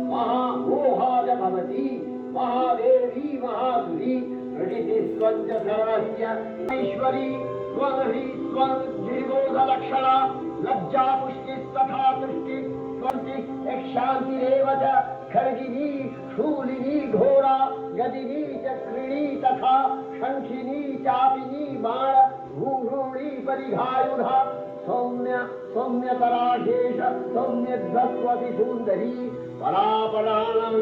महामोहाय भवति महादेवी महासुरी ऋषिस्वञ्च सर्वस्य ईश्वरी स्वहि स्वनिर्बोधलक्षणा लज्जा पुष्टिस्तथा तुष्टि स्वन्ति यक्षान्तिरेव च खड्गिनी शूलिनी घोरा गदिनी चक्रिणी तथा शङ्खिनी चापिनी बाण भूरूणी परिघायुधा सौम्य सौम्यतराशेष सौम्यध्वस्वति सुन्दरी परापराणम्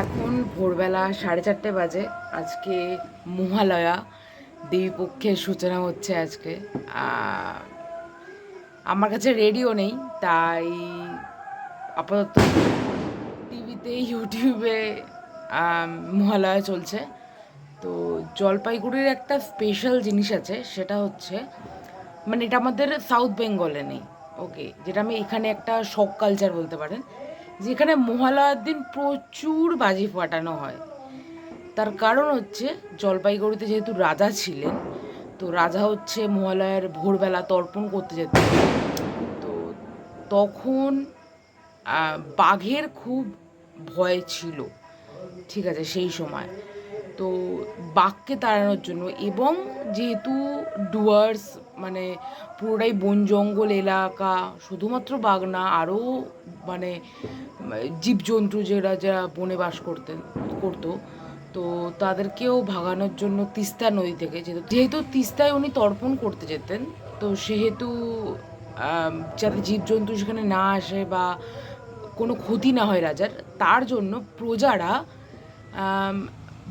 এখন ভোরবেলা 4:30 বাজে। আজকে মহালয়া, দেবীপক্ষের সূচনা হচ্ছে আজকে। আমার কাছে রেডিও নেই, তাই আপাতত টিভিতে ইউটিউবে মহালয়া চলছে। তো জলপাইগুড়ির একটা স্পেশাল জিনিস আছে, সেটা হচ্ছে মানে এটা আমাদের সাউথ বেঙ্গলে নেই, ওকে, যেটা আমি এখানে একটা শক কালচার বলতে পারেন, যেখানে মহালয়ার দিন প্রচুর বাজি ফাটানো হয়। তার কারণ হচ্ছে জলপাইগুড়িতে যেহেতু রাজা ছিলেন, তো রাজা হচ্ছে মহালয়ার ভোরবেলা তর্পণ করতে যেতেন। তো তখন বাঘের খুব ভয় ছিল, ঠিক আছে, সেই সময়। তো বাঘকে তাড়ানোর জন্য, এবং যেহেতু ডুয়ার্স মানে পুরোটাই বন জঙ্গল এলাকা, শুধুমাত্র বাঘ না, আরও মানে জীবজন্তু যারা বনে বাস করতো, তো তাদেরকেও ভাগানোর জন্য তিস্তা নদী থেকে, যেহেতু তিস্তায় উনি তর্পণ করতে যেতেন, তো সেহেতু যাতে জীবজন্তু সেখানে না আসে বা কোনো ক্ষতি না হয় রাজার, তার জন্য প্রজারা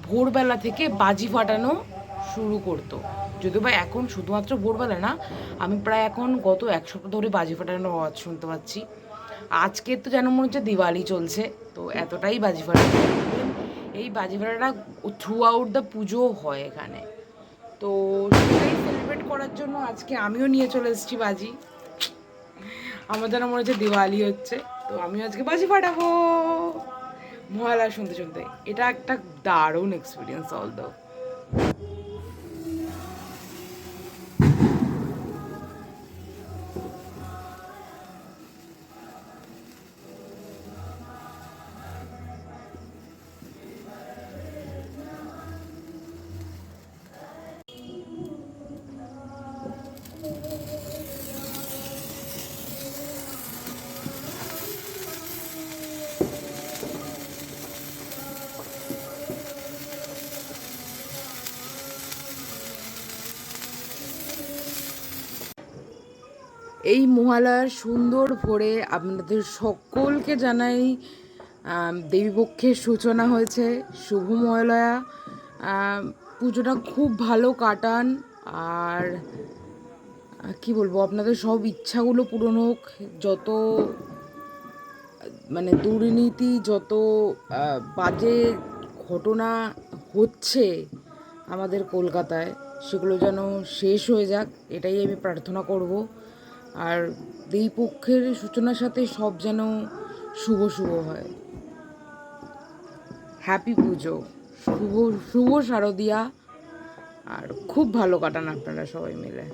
ভোরবেলা থেকে বাজি ফাটানো শুরু করতো। যদিও বা এখন শুধুমাত্র ভোরবেলা না, আমি প্রায় এখন গত 1 সপ্তাহ ধরে বাজি ফাটানোর আওয়াজ শুনতে পাচ্ছি। আজকে তো যেন মনে হচ্ছে দিওয়ালি চলছে, তো এতটাই বাজি ফাটানো। এই বাজি ফাটাটা থ্রু আউট দ্য পুজো হয় এখানে। তো সেটাই সেলিব্রেট করার জন্য আজকে আমিও নিয়ে চলে এসেছি বাজি। আমার যেন মনে হচ্ছে দিওয়ালি হচ্ছে, তো আমিও আজকে বাজি ফাটাবো মহালয়া শুনতে শুনতে। এটা একটা দারুণ এক্সপিরিয়েন্স অলদো। এই মহালয়ার সুন্দর ভোরে আপনাদের সকলকে জানাই দেবীপক্ষের সূচনা হয়েছে, শুভ মহালয়া। পুজোটা খুব ভালো কাটান, আর কি বলবো, আপনাদের সব ইচ্ছাগুলো পূরণ হোক। যত মানে দুর্নীতি, যত বাজে ঘটনা হচ্ছে আমাদের কলকাতায়, সেগুলো যেন শেষ হয়ে যাক, এটাই আমি প্রার্থনা করব। আর দেবীপক্ষের সূচনার সাথে সব যেন শুভ শুভ হয়। হ্যাপি পুজো, শুভ শুভ শারদিয়া, আর খুব ভালো কাটান আপনারা সবাই মিলে।